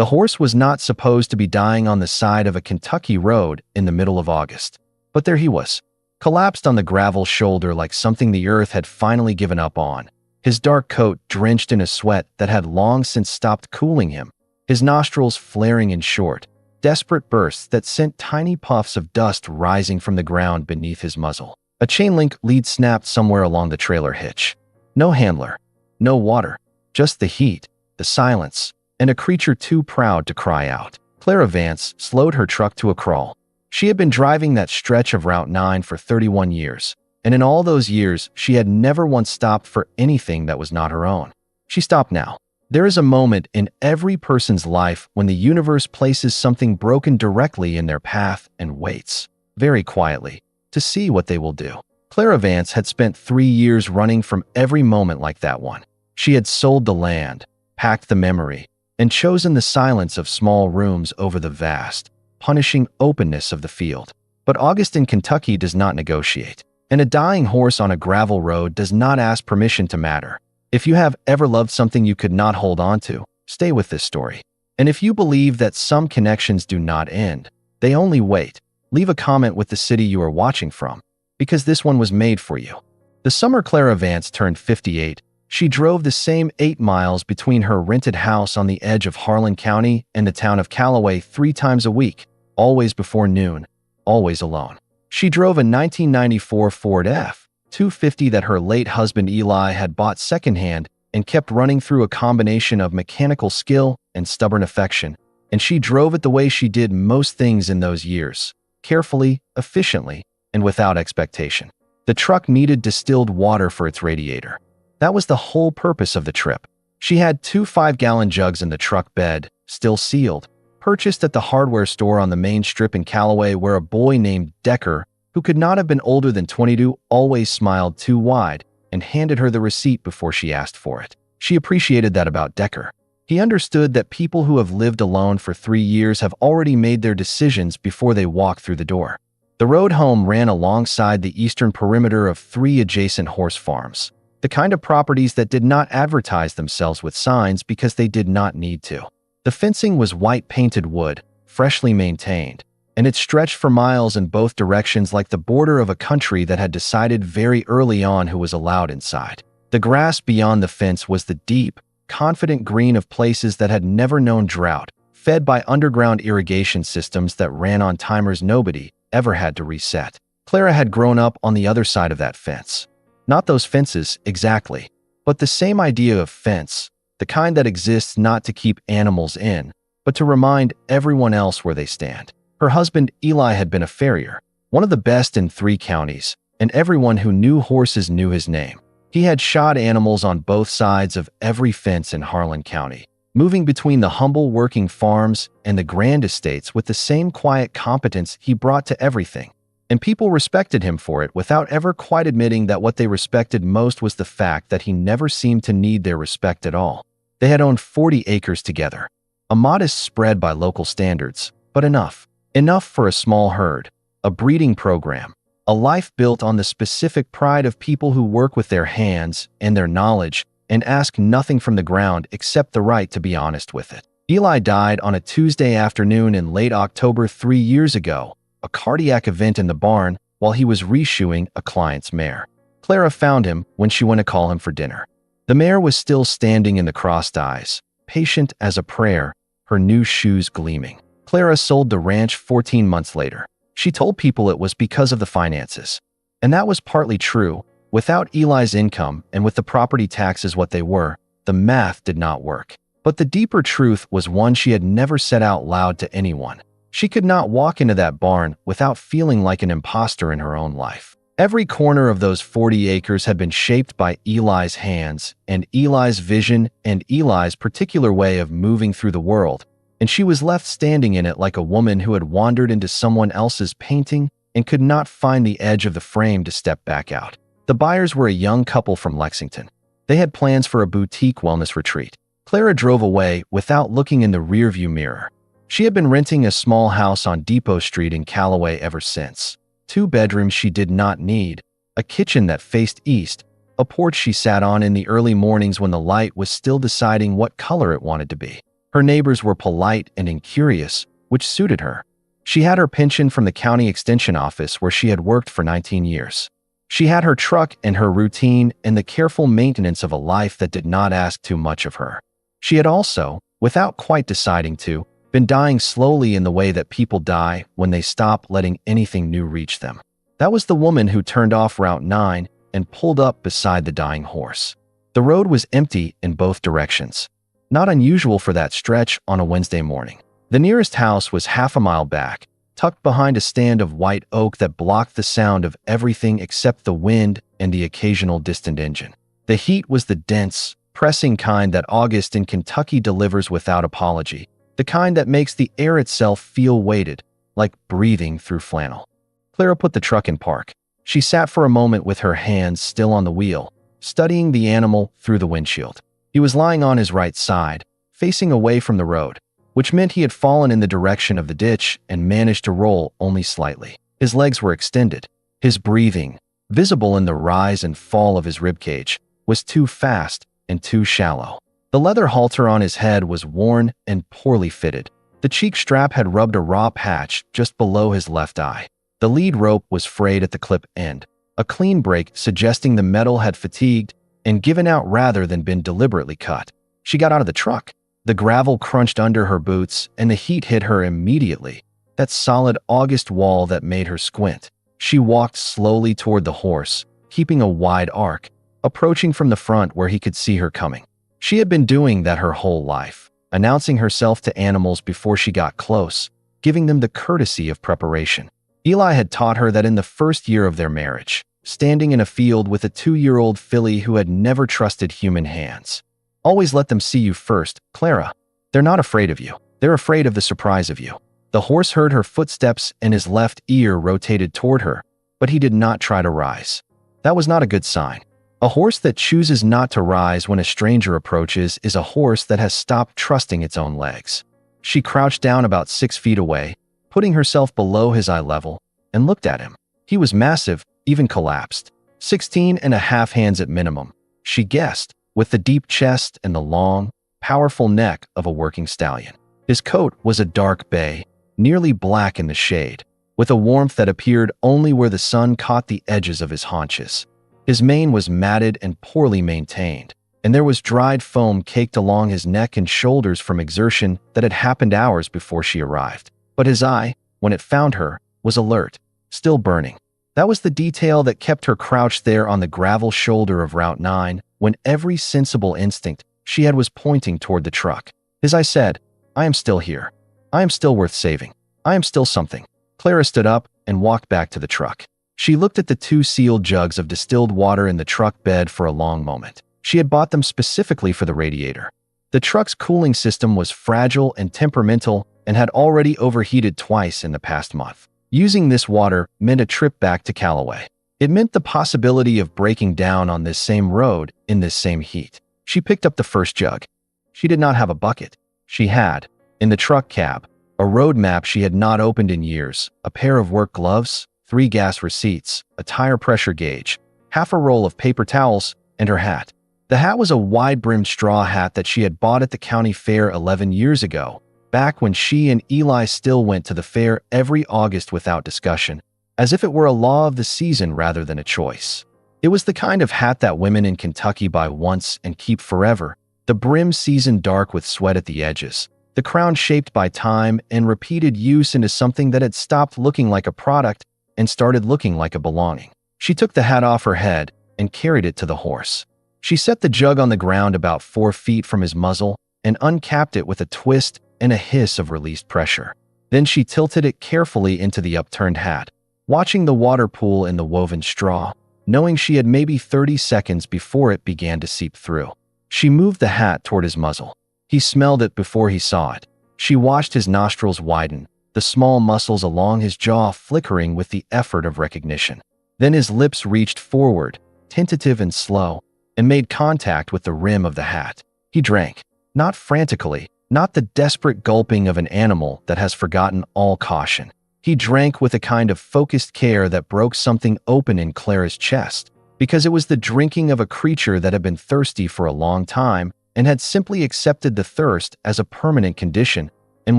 The horse was not supposed to be dying on the side of a Kentucky road in the middle of August. But there he was, collapsed on the gravel shoulder like something the earth had finally given up on. His dark coat drenched in a sweat that had long since stopped cooling him, his nostrils flaring in short, desperate bursts that sent tiny puffs of dust rising from the ground beneath his muzzle. A chain-link lead snapped somewhere along the trailer hitch. No handler, no water, just the heat, the silence, and a creature too proud to cry out. Clara Vance slowed her truck to a crawl. She had been driving that stretch of Route 9 for 31 years, and in all those years, she had never once stopped for anything that was not her own. She stopped now. There is a moment in every person's life when the universe places something broken directly in their path and waits, very quietly, to see what they will do. Clara Vance had spent 3 years running from every moment like that one. She had sold the land, packed the memory, and chosen the silence of small rooms over the vast, punishing openness of the field. But August in Kentucky does not negotiate, and a dying horse on a gravel road does not ask permission to matter. If you have ever loved something you could not hold on to, stay with this story. And if you believe that some connections do not end, they only wait, leave a comment with the city you are watching from, because this one was made for you. The summer Clara Vance turned 58, she drove the same 8 miles between her rented house on the edge of Harlan County and the town of Callaway 3 times a week, always before noon, always alone. She drove a 1994 Ford F-250 that her late husband Eli had bought secondhand and kept running through a combination of mechanical skill and stubborn affection, and she drove it the way she did most things in those years, carefully, efficiently, and without expectation. The truck needed distilled water for its radiator. That was the whole purpose of the trip. She had 2 5-gallon jugs in the truck bed, still sealed, purchased at the hardware store on the main strip in Callaway, where a boy named Decker, who could not have been older than 22, always smiled too wide and handed her the receipt before she asked for it. She appreciated that about Decker. He understood that people who have lived alone for 3 years have already made their decisions before they walk through the door. The road home ran alongside the eastern perimeter of 3 adjacent horse farms, the kind of properties that did not advertise themselves with signs because they did not need to. The fencing was white painted wood, freshly maintained, and it stretched for miles in both directions like the border of a country that had decided very early on who was allowed inside. The grass beyond the fence was the deep, confident green of places that had never known drought, fed by underground irrigation systems that ran on timers nobody ever had to reset. Clara had grown up on the other side of that fence. Not those fences, exactly, but the same idea of fence, the kind that exists not to keep animals in, but to remind everyone else where they stand. Her husband, Eli, had been a farrier, one of the best in 3 counties, and everyone who knew horses knew his name. He had shod animals on both sides of every fence in Harlan County, moving between the humble working farms and the grand estates with the same quiet competence he brought to everything. And people respected him for it without ever quite admitting that what they respected most was the fact that he never seemed to need their respect at all. They had owned 40 acres together, a modest spread by local standards, but enough. Enough for a small herd, a breeding program, a life built on the specific pride of people who work with their hands and their knowledge and ask nothing from the ground except the right to be honest with it. Eli died on a Tuesday afternoon in late October 3 years ago, a cardiac event in the barn while he was reshoeing a client's mare. Clara found him when she went to call him for dinner. The mare was still standing in the crossed eyes, patient as a prayer, her new shoes gleaming. Clara sold the ranch 14 months later. She told people it was because of the finances. And that was partly true. Without Eli's income and with the property taxes what they were, the math did not work. But the deeper truth was one she had never said out loud to anyone. She could not walk into that barn without feeling like an imposter in her own life. Every corner of those 40 acres had been shaped by Eli's hands and Eli's vision and Eli's particular way of moving through the world, and she was left standing in it like a woman who had wandered into someone else's painting and could not find the edge of the frame to step back out. The buyers were a young couple from Lexington. They had plans for a boutique wellness retreat. Clara drove away without looking in the rearview mirror. She had been renting a small house on Depot Street in Callaway ever since. 2 bedrooms she did not need, a kitchen that faced east, a porch she sat on in the early mornings when the light was still deciding what color it wanted to be. Her neighbors were polite and incurious, which suited her. She had her pension from the county extension office where she had worked for 19 years. She had her truck and her routine and the careful maintenance of a life that did not ask too much of her. She had also, without quite deciding to, been dying slowly in the way that people die when they stop letting anything new reach them. That was the woman who turned off Route 9 and pulled up beside the dying horse. The road was empty in both directions. Not unusual for that stretch on a Wednesday morning. The nearest house was half a mile back, tucked behind a stand of white oak that blocked the sound of everything except the wind and the occasional distant engine. The heat was the dense, pressing kind that August in Kentucky delivers without apology, the kind that makes the air itself feel weighted, like breathing through flannel. Clara put the truck in park. She sat for a moment with her hands still on the wheel, studying the animal through the windshield. He was lying on his right side, facing away from the road, which meant he had fallen in the direction of the ditch and managed to roll only slightly. His legs were extended. His breathing, visible in the rise and fall of his ribcage, was too fast and too shallow. The leather halter on his head was worn and poorly fitted. The cheek strap had rubbed a raw patch just below his left eye. The lead rope was frayed at the clip end, a clean break suggesting the metal had fatigued and given out rather than been deliberately cut. She got out of the truck. The gravel crunched under her boots and the heat hit her immediately, that solid August wall that made her squint. She walked slowly toward the horse, keeping a wide arc, approaching from the front where he could see her coming. She had been doing that her whole life, announcing herself to animals before she got close, giving them the courtesy of preparation. Eli had taught her that in the first year of their marriage, standing in a field with a 2-year-old filly who had never trusted human hands. Always let them see you first, Clara. They're not afraid of you. They're afraid of the surprise of you. The horse heard her footsteps and his left ear rotated toward her, but he did not try to rise. That was not a good sign. A horse that chooses not to rise when a stranger approaches is a horse that has stopped trusting its own legs. She crouched down about 6 feet away, putting herself below his eye level, and looked at him. He was massive, even collapsed. 16.5 hands at minimum, she guessed, with the deep chest and the long, powerful neck of a working stallion. His coat was a dark bay, nearly black in the shade, with a warmth that appeared only where the sun caught the edges of his haunches. His mane was matted and poorly maintained, and there was dried foam caked along his neck and shoulders from exertion that had happened hours before she arrived. But his eye, when it found her, was alert, still burning. That was the detail that kept her crouched there on the gravel shoulder of Route 9 when every sensible instinct she had was pointing toward the truck. His eye said, "I am still here. I am still worth saving. I am still something." Clara stood up and walked back to the truck. She looked at the 2 sealed jugs of distilled water in the truck bed for a long moment. She had bought them specifically for the radiator. The truck's cooling system was fragile and temperamental and had already overheated twice in the past month. Using this water meant a trip back to Callaway. It meant the possibility of breaking down on this same road in this same heat. She picked up the first jug. She did not have a bucket. She had, in the truck cab, a road map she had not opened in years, a pair of work gloves, 3 gas receipts, a tire pressure gauge, half a roll of paper towels, and her hat. The hat was a wide-brimmed straw hat that she had bought at the county fair 11 years ago, back when she and Eli still went to the fair every August without discussion, as if it were a law of the season rather than a choice. It was the kind of hat that women in Kentucky buy once and keep forever, the brim seasoned dark with sweat at the edges, the crown shaped by time and repeated use into something that had stopped looking like a product and started looking like a belonging. She took the hat off her head and carried it to the horse. She set the jug on the ground about 4 feet from his muzzle and uncapped it with a twist and a hiss of released pressure. Then she tilted it carefully into the upturned hat, watching the water pool in the woven straw, knowing she had maybe 30 seconds before it began to seep through. She moved the hat toward his muzzle. He smelled it before he saw it. She watched his nostrils widen, the small muscles along his jaw flickering with the effort of recognition. Then his lips reached forward, tentative and slow, and made contact with the rim of the hat. He drank, not frantically, not the desperate gulping of an animal that has forgotten all caution. He drank with a kind of focused care that broke something open in Clara's chest, because it was the drinking of a creature that had been thirsty for a long time and had simply accepted the thirst as a permanent condition and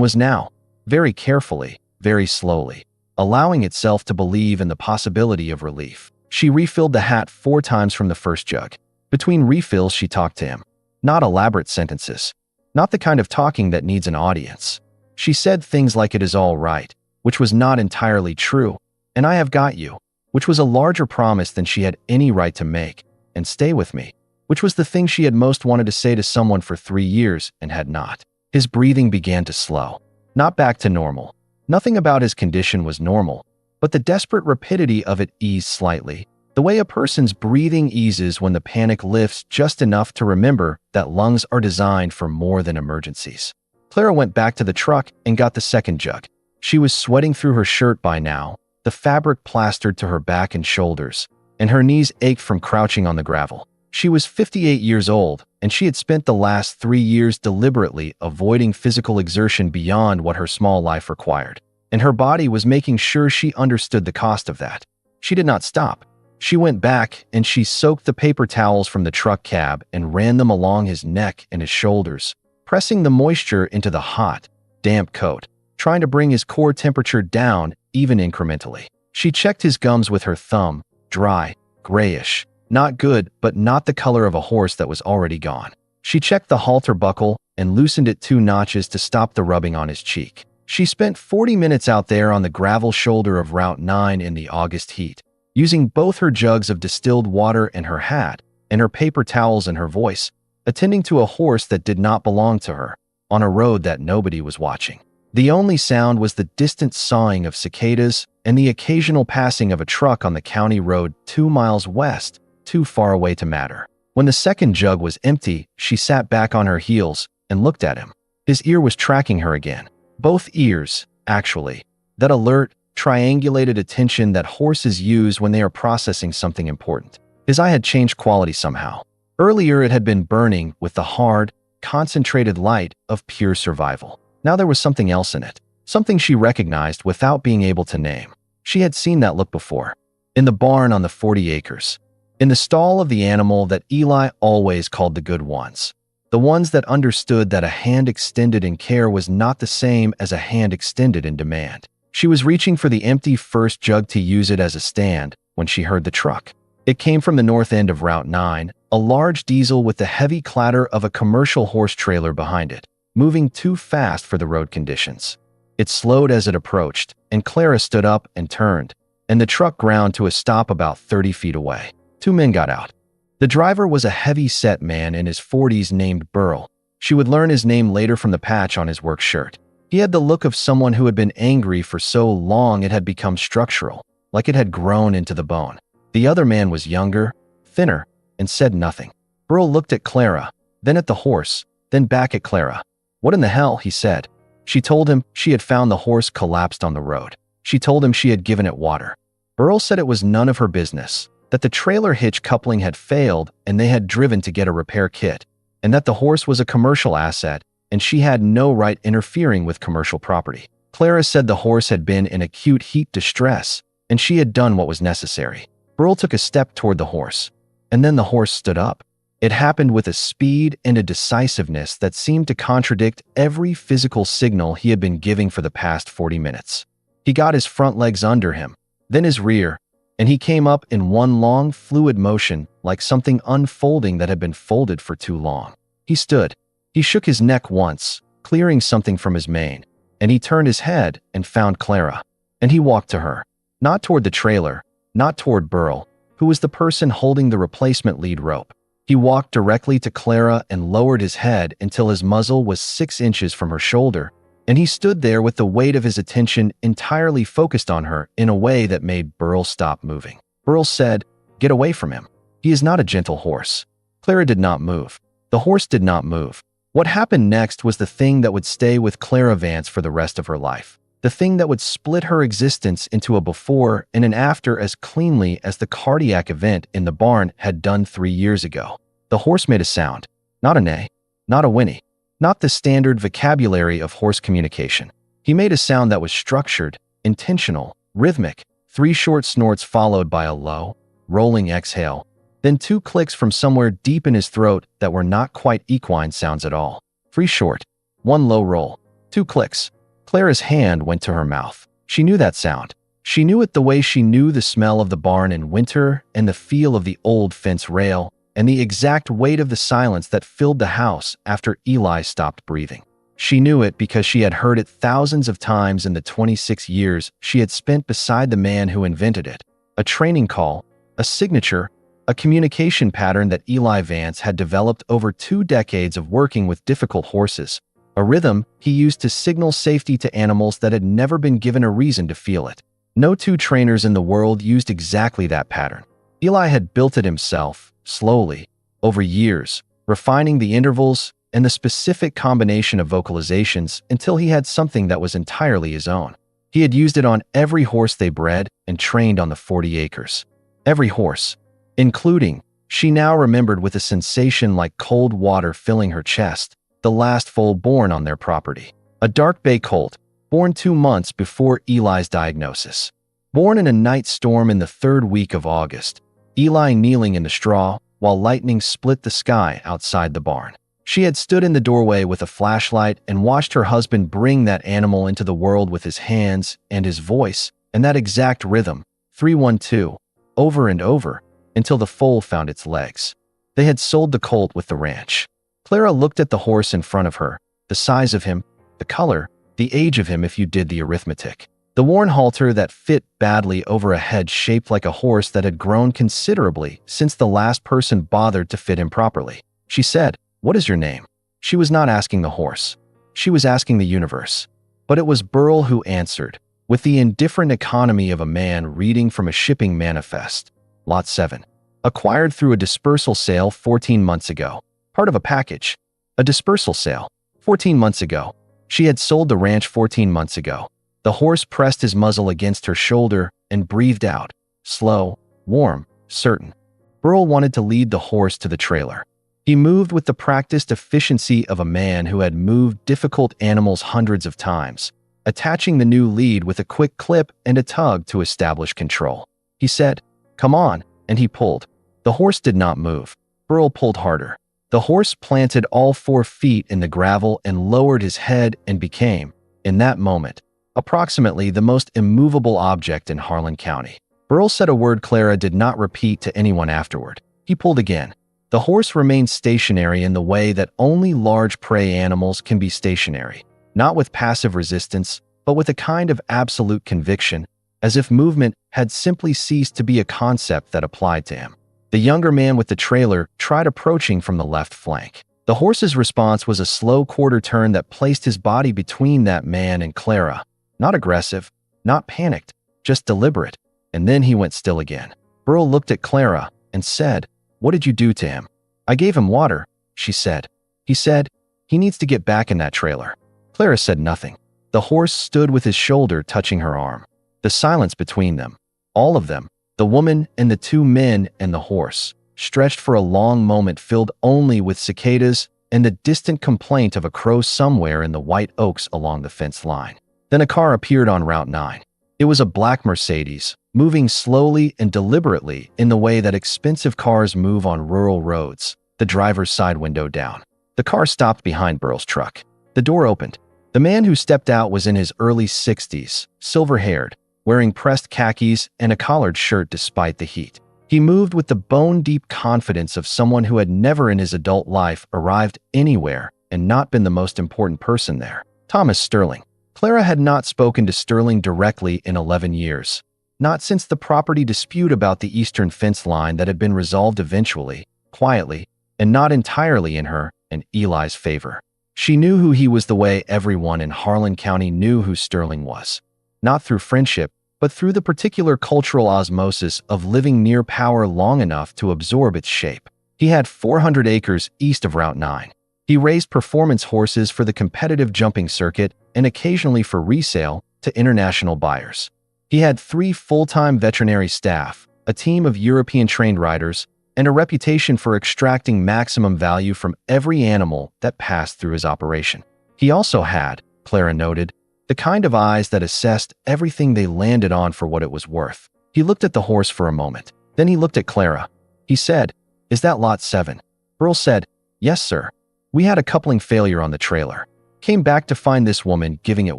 was now, very carefully, very slowly, allowing itself to believe in the possibility of relief. She refilled the hat 4 times from the first jug. Between refills, she talked to him. Not elaborate sentences. Not the kind of talking that needs an audience. She said things like "it is all right," which was not entirely true, and "I have got you," which was a larger promise than she had any right to make, and "stay with me," which was the thing she had most wanted to say to someone for 3 years and had not. His breathing began to slow. Not back to normal. Nothing about his condition was normal, but the desperate rapidity of it eased slightly. The way a person's breathing eases when the panic lifts just enough to remember that lungs are designed for more than emergencies. Clara went back to the truck and got the second jug. She was sweating through her shirt by now, the fabric plastered to her back and shoulders, and her knees ached from crouching on the gravel. She was 58 years old, and she had spent the last 3 years deliberately avoiding physical exertion beyond what her small life required. And her body was making sure she understood the cost of that. She did not stop. She went back and she soaked the paper towels from the truck cab and ran them along his neck and his shoulders, pressing the moisture into the hot, damp coat, trying to bring his core temperature down even incrementally. She checked his gums with her thumb, dry, grayish, not good, but not the color of a horse that was already gone. She checked the halter buckle and loosened it 2 notches to stop the rubbing on his cheek. She spent 40 minutes out there on the gravel shoulder of Route 9 in the August heat, using both her jugs of distilled water and her hat, and her paper towels and her voice, attending to a horse that did not belong to her, on a road that nobody was watching. The only sound was the distant sawing of cicadas and the occasional passing of a truck on the county road 2 miles west, too far away to matter. When the second jug was empty, she sat back on her heels and looked at him. His ear was tracking her again. Both ears, actually. That alert, triangulated attention that horses use when they are processing something important. His eye had changed quality somehow. Earlier it had been burning with the hard, concentrated light of pure survival. Now there was something else in it. Something she recognized without being able to name. She had seen that look before. In the barn on the 40 acres. In the stall of the animal that Eli always called the good ones. The ones that understood that a hand extended in care was not the same as a hand extended in demand. She was reaching for the empty first jug to use it as a stand when she heard the truck. It came from the north end of Route 9, a large diesel with the heavy clatter of a commercial horse trailer behind it, moving too fast for the road conditions. It slowed as it approached, and Clara stood up and turned, and the truck ground to a stop about 30 feet away. 2 men got out. The driver was a heavy-set man in his 40s named Burl. She would learn his name later from the patch on his work shirt. He had the look of someone who had been angry for so long it had become structural, like it had grown into the bone. The other man was younger, thinner, and said nothing. Burl looked at Clara, then at the horse, then back at Clara. "What in the hell?" he said. She told him she had found the horse collapsed on the road. She told him she had given it water. Burl said it was none of her business, that the trailer hitch coupling had failed and they had driven to get a repair kit, and that the horse was a commercial asset and she had no right interfering with commercial property. Clara said the horse had been in acute heat distress and she had done what was necessary. Burl took a step toward the horse, and then the horse stood up. It happened with a speed and a decisiveness that seemed to contradict every physical signal he had been giving for the past 40 minutes. He got his front legs under him, then his rear, and he came up in one long, fluid motion like something unfolding that had been folded for too long. He stood. He shook his neck once, clearing something from his mane, and he turned his head and found Clara. And he walked to her, not toward the trailer, not toward Burl, who was the person holding the replacement lead rope. He walked directly to Clara and lowered his head until his muzzle was 6 inches from her shoulder, and he stood there with the weight of his attention entirely focused on her in a way that made Burl stop moving. Burl said, "Get away from him. He is not a gentle horse." Clara did not move. The horse did not move. What happened next was the thing that would stay with Clara Vance for the rest of her life. The thing that would split her existence into a before and an after as cleanly as the cardiac event in the barn had done 3 years ago. The horse made a sound. Not a neigh, not a whinny, not the standard vocabulary of horse communication. He made a sound that was structured, intentional, rhythmic, 3 short snorts followed by a low, rolling exhale, Then 2 clicks from somewhere deep in his throat that were not quite equine sounds at all. 3 short, 1 low roll, 2 clicks. Clara's hand went to her mouth. She knew that sound. She knew it the way she knew the smell of the barn in winter and the feel of the old fence rail and the exact weight of the silence that filled the house after Eli stopped breathing. She knew it because she had heard it thousands of times in the 26 years she had spent beside the man who invented it. A training call, a signature, a communication pattern that Eli Vance had developed over 2 decades of working with difficult horses. A rhythm he used to signal safety to animals that had never been given a reason to feel it. No 2 trainers in the world used exactly that pattern. Eli had built it himself, slowly, over years, refining the intervals and the specific combination of vocalizations until he had something that was entirely his own. He had used it on every horse they bred and trained on the 40 acres. Every horse, including, she now remembered with a sensation like cold water filling her chest, the last foal born on their property. A dark bay colt, born 2 months before Eli's diagnosis. Born in a night storm in the 3rd week of August, Eli kneeling in the straw while lightning split the sky outside the barn. She had stood in the doorway with a flashlight and watched her husband bring that animal into the world with his hands and his voice and that exact rhythm, 3-1-2, over and over, until the foal found its legs. They had sold the colt with the ranch. Clara looked at the horse in front of her, the size of him, the color, the age of him if you did the arithmetic. The worn halter that fit badly over a head shaped like a horse that had grown considerably since the last person bothered to fit him properly. She said, "What is your name?" She was not asking the horse. She was asking the universe. But it was Burl who answered, with the indifferent economy of a man reading from a shipping manifest. Lot 7. Acquired through a dispersal sale 14 months ago. Part of a package. A dispersal sale. 14 months ago. She had sold the ranch 14 months ago. The horse pressed his muzzle against her shoulder and breathed out. Slow, warm, certain. Burl wanted to lead the horse to the trailer. He moved with the practiced efficiency of a man who had moved difficult animals hundreds of times, attaching the new lead with a quick clip and a tug to establish control. He said, "Come on," and he pulled. The horse did not move. Burl pulled harder. The horse planted all 4 feet in the gravel and lowered his head and became, in that moment, approximately the most immovable object in Harlan County. Burl said a word Clara did not repeat to anyone afterward. He pulled again. The horse remained stationary in the way that only large prey animals can be stationary, not with passive resistance, but with a kind of absolute conviction, as if movement had simply ceased to be a concept that applied to him. The younger man with the trailer tried approaching from the left flank. The horse's response was a slow quarter turn that placed his body between that man and Clara. Not aggressive, not panicked, just deliberate, and then he went still again. Burl looked at Clara and said, "What did you do to him?" "I gave him water," she said. He said, "He needs to get back in that trailer." Clara said nothing. The horse stood with his shoulder touching her arm. The silence between them, all of them, the woman and the 2 men and the horse, stretched for a long moment filled only with cicadas and the distant complaint of a crow somewhere in the white oaks along the fence line. Then a car appeared on Route 9. It was a black Mercedes, moving slowly and deliberately in the way that expensive cars move on rural roads, the driver's side window down. The car stopped behind Burl's truck. The door opened. The man who stepped out was in his early 60s, silver-haired, wearing pressed khakis and a collared shirt despite the heat. He moved with the bone-deep confidence of someone who had never in his adult life arrived anywhere and not been the most important person there. Thomas Sterling. Clara had not spoken to Sterling directly in 11 years. Not since the property dispute about the eastern fence line that had been resolved eventually, quietly, and not entirely in her and Eli's favor. She knew who he was the way everyone in Harlan County knew who Sterling was. Not through friendship, but through the particular cultural osmosis of living near power long enough to absorb its shape. He had 400 acres east of Route 9. He raised performance horses for the competitive jumping circuit and occasionally for resale to international buyers. He had 3 full-time veterinary staff, a team of European-trained riders, and a reputation for extracting maximum value from every animal that passed through his operation. He also had, Clara noted, the kind of eyes that assessed everything they landed on for what it was worth. He looked at the horse for a moment. Then he looked at Clara. He said, "Is that lot 7? Burl said, "Yes, sir. We had a coupling failure on the trailer. Came back to find this woman giving it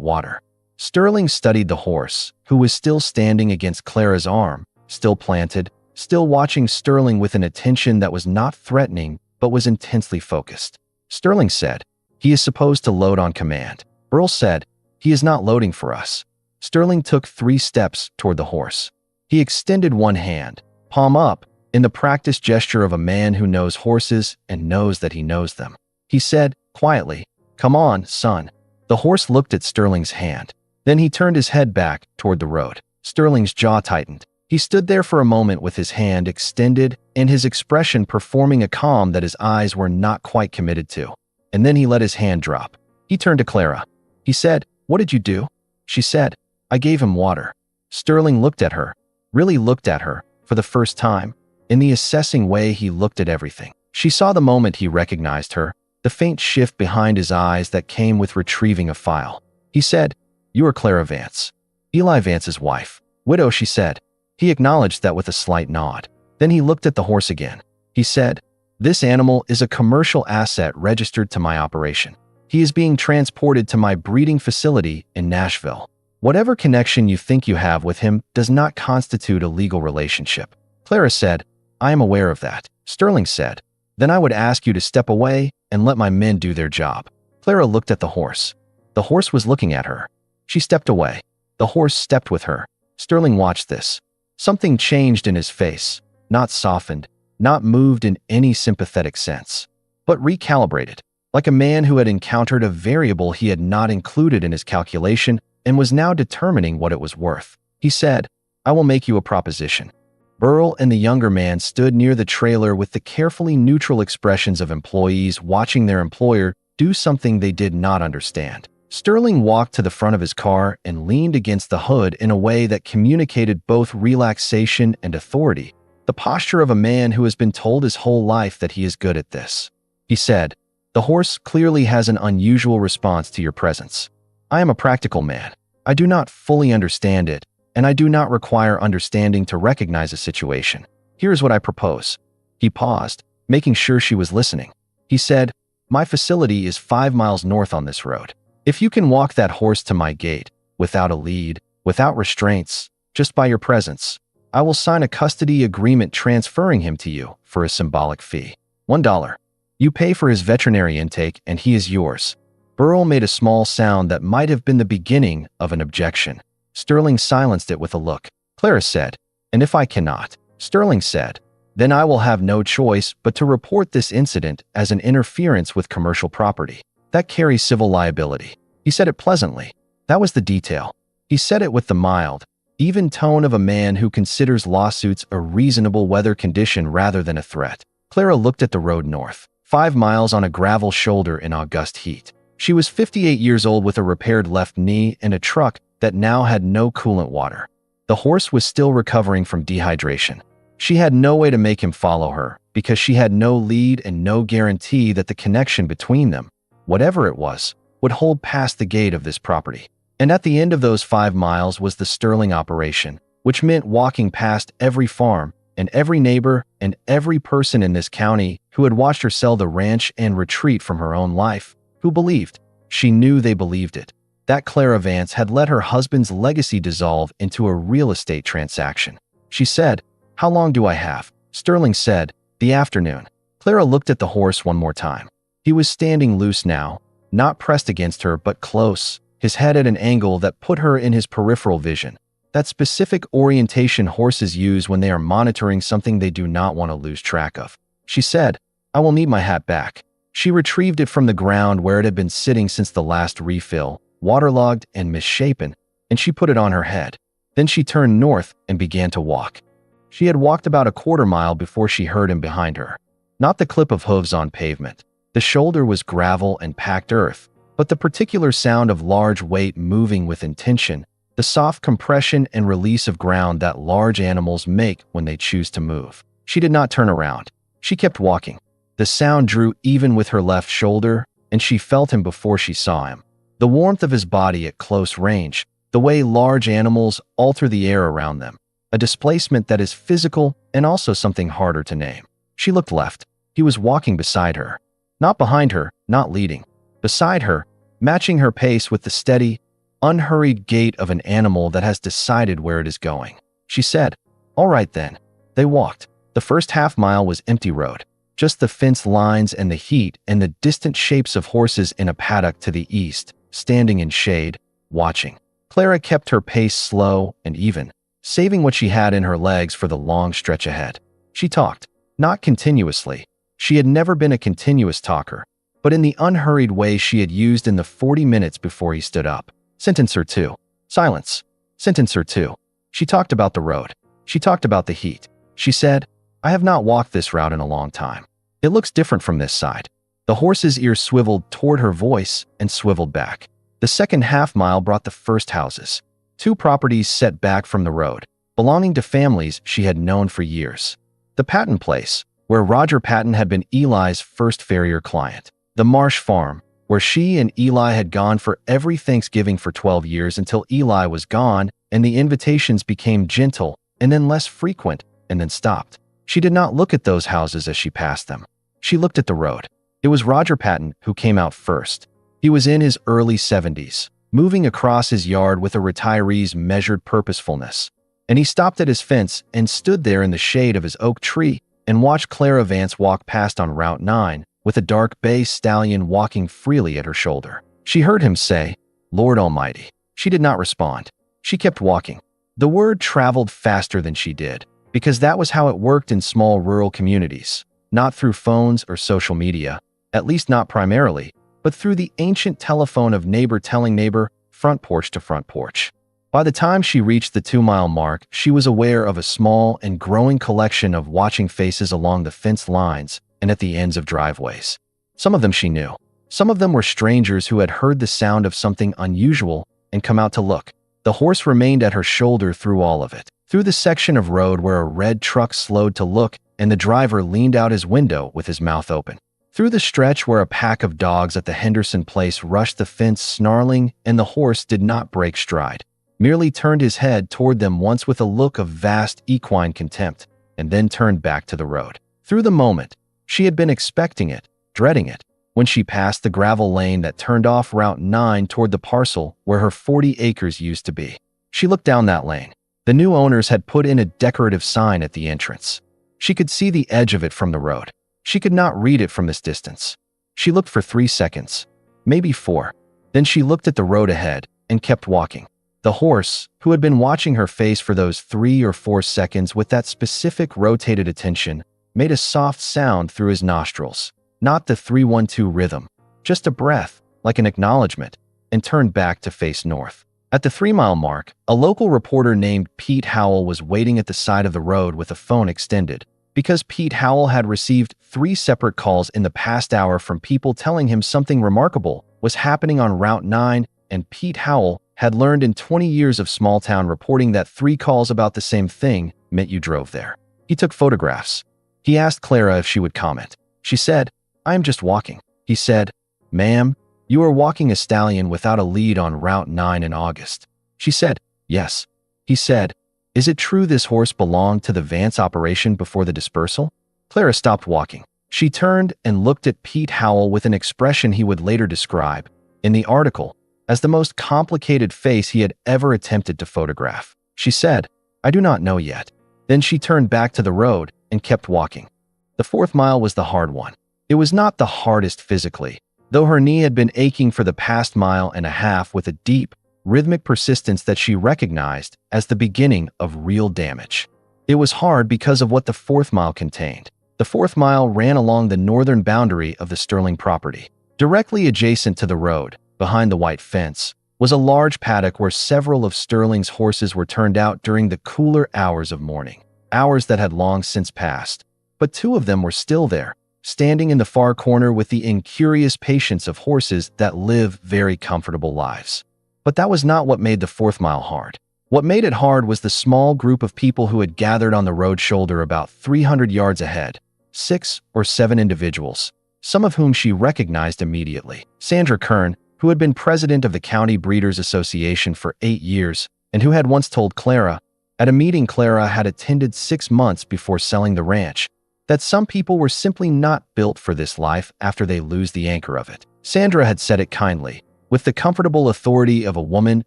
water." Sterling studied the horse, who was still standing against Clara's arm, still planted, still watching Sterling with an attention that was not threatening but was intensely focused. Sterling said, "He is supposed to load on command." Burl said, "He is not loading for us." Sterling took 3 steps toward the horse. He extended one hand, palm up, in the practiced gesture of a man who knows horses and knows that he knows them. He said, quietly, "Come on, son." The horse looked at Sterling's hand. Then he turned his head back toward the road. Sterling's jaw tightened. He stood there for a moment with his hand extended and his expression performing a calm that his eyes were not quite committed to. And then he let his hand drop. He turned to Clara. He said, "What did you do?" She said, "I gave him water." Sterling looked at her, really looked at her, for the first time, in the assessing way he looked at everything. She saw the moment he recognized her, the faint shift behind his eyes that came with retrieving a file. He said, "You are Clara Vance, Eli Vance's wife." "Widow," she said. He acknowledged that with a slight nod. Then he looked at the horse again. He said, "This animal is a commercial asset registered to my operation. He is being transported to my breeding facility in Nashville. Whatever connection you think you have with him does not constitute a legal relationship." Clara said, "I am aware of that." Sterling said, "Then I would ask you to step away and let my men do their job." Clara looked at the horse. The horse was looking at her. She stepped away. The horse stepped with her. Sterling watched this. Something changed in his face, not softened, not moved in any sympathetic sense, but recalibrated, like a man who had encountered a variable he had not included in his calculation and was now determining what it was worth. He said, "I will make you a proposition." Burl and the younger man stood near the trailer with the carefully neutral expressions of employees watching their employer do something they did not understand. Sterling walked to the front of his car and leaned against the hood in a way that communicated both relaxation and authority, the posture of a man who has been told his whole life that he is good at this. He said, "The horse clearly has an unusual response to your presence. I am a practical man. I do not fully understand it, and I do not require understanding to recognize a situation. Here is what I propose." He paused, making sure she was listening. He said, "My facility is 5 miles north on this road. If you can walk that horse to my gate, without a lead, without restraints, just by your presence, I will sign a custody agreement transferring him to you for a symbolic fee. $1. You pay for his veterinary intake and he is yours." Burl made a small sound that might have been the beginning of an objection. Sterling silenced it with a look. Clara said, "And if I cannot?" Sterling said, "Then I will have no choice but to report this incident as an interference with commercial property. That carries civil liability." He said it pleasantly. That was the detail. He said it with the mild, even tone of a man who considers lawsuits a reasonable weather condition rather than a threat. Clara looked at the road north, 5 miles on a gravel shoulder in August heat. She was 58 years old with a repaired left knee and a truck that now had no coolant water. The horse was still recovering from dehydration. She had no way to make him follow her because she had no lead and no guarantee that the connection between them, whatever it was, would hold past the gate of this property. And at the end of those 5 miles was the Sterling operation, which meant walking past every farm and every neighbor and every person in this county who had watched her sell the ranch and retreat from her own life, who believed, she knew they believed it, that Clara Vance had let her husband's legacy dissolve into a real estate transaction. She said, "How long do I have?" Sterling said, "The afternoon." Clara looked at the horse one more time. He was standing loose now, not pressed against her but close, his head at an angle that put her in his peripheral vision, that specific orientation horses use when they are monitoring something they do not want to lose track of. She said, "I will need my hat back." She retrieved it from the ground where it had been sitting since the last refill, waterlogged and misshapen, and she put it on her head. Then she turned north and began to walk. She had walked about a quarter mile before she heard him behind her. Not the clip of hooves on pavement. The shoulder was gravel and packed earth, but the particular sound of large weight moving with intention, the soft compression and release of ground that large animals make when they choose to move. She did not turn around. She kept walking. The sound drew even with her left shoulder, and she felt him before she saw him. The warmth of his body at close range, the way large animals alter the air around them, a displacement that is physical and also something harder to name. She looked left. He was walking beside her. Not behind her, not leading. Beside her, matching her pace with the steady, unhurried gait of an animal that has decided where it is going. She said, "All right then." They walked. The first half-mile was empty road. Just the fence lines and the heat and the distant shapes of horses in a paddock to the east, standing in shade, watching. Clara kept her pace slow and even, saving what she had in her legs for the long stretch ahead. She talked, not continuously. She had never been a continuous talker, but in the unhurried way she had used in the 40 minutes before he stood up. Sentence or two. Silence. Sentence or two. She talked about the road. She talked about the heat. She said, "I have not walked this route in a long time. It looks different from this side." The horse's ears swiveled toward her voice and swiveled back. The second half-mile brought the first houses. Two properties set back from the road, belonging to families she had known for years. The Patton place, where Roger Patton had been Eli's first farrier client. The Marsh farm, where she and Eli had gone for every Thanksgiving for 12 years until Eli was gone and the invitations became gentle and then less frequent and then stopped. She did not look at those houses as she passed them. She looked at the road. It was Roger Patton who came out first. He was in his early 70s, moving across his yard with a retiree's measured purposefulness. And he stopped at his fence and stood there in the shade of his oak tree and watched Clara Vance walk past on Route 9 with a dark bay stallion walking freely at her shoulder. She heard him say, "Lord Almighty." She did not respond. She kept walking. The word traveled faster than she did, because that was how it worked in small rural communities, not through phones or social media, at least not primarily, but through the ancient telephone of neighbor telling neighbor, front porch to front porch. By the time she reached the 2-mile mark, she was aware of a small and growing collection of watching faces along the fence lines and at the ends of driveways. Some of them she knew. Some of them were strangers who had heard the sound of something unusual and come out to look. The horse remained at her shoulder through all of it. Through the section of road where a red truck slowed to look and the driver leaned out his window with his mouth open. Through the stretch where a pack of dogs at the Henderson place rushed the fence snarling and the horse did not break stride, merely turned his head toward them once with a look of vast equine contempt, and then turned back to the road. Through the moment, she had been expecting it, dreading it, when she passed the gravel lane that turned off Route 9 toward the parcel where her 40 acres used to be. She looked down that lane. The new owners had put in a decorative sign at the entrance. She could see the edge of it from the road. She could not read it from this distance. She looked for 3 seconds, maybe 4. Then she looked at the road ahead and kept walking. The horse, who had been watching her face for those 3 or 4 seconds with that specific rotated attention, made a soft sound through his nostrils. Not the 3-1-2 rhythm, just a breath, like an acknowledgement, and turned back to face north. At the 3-mile mark, a local reporter named Pete Howell was waiting at the side of the road with a phone extended, because Pete Howell had received 3 separate calls in the past hour from people telling him something remarkable was happening on Route 9, and Pete Howell had learned in 20 years of small-town reporting that 3 calls about the same thing meant you drove there. He took photographs. He asked Clara if she would comment. She said, "I am just walking." He said, "Ma'am, you are walking a stallion without a lead on Route 9 in August." She said, "Yes." He said, "Is it true this horse belonged to the Vance operation before the dispersal?" Clara stopped walking. She turned and looked at Pete Howell with an expression he would later describe, in the article, as the most complicated face he had ever attempted to photograph. She said, "I do not know yet." Then she turned back to the road and kept walking. The 4th mile was the hard one. It was not the hardest physically, though her knee had been aching for the past mile and a half with a deep, rhythmic persistence that she recognized as the beginning of real damage. It was hard because of what the 4th mile contained. The 4th mile ran along the northern boundary of the Sterling property. Directly adjacent to the road, behind the white fence, was a large paddock where several of Sterling's horses were turned out during the cooler hours of morning, hours that had long since passed. But 2 of them were still there, standing in the far corner with the incurious patience of horses that live very comfortable lives. But that was not what made the 4th mile hard. What made it hard was the small group of people who had gathered on the road shoulder about 300 yards ahead, 6 or 7 individuals, some of whom she recognized immediately. Sandra Kern, who had been president of the County Breeders Association for 8 years and who had once told Clara, at a meeting Clara had attended 6 months before selling the ranch, that some people were simply not built for this life after they lose the anchor of it. Sandra had said it kindly, with the comfortable authority of a woman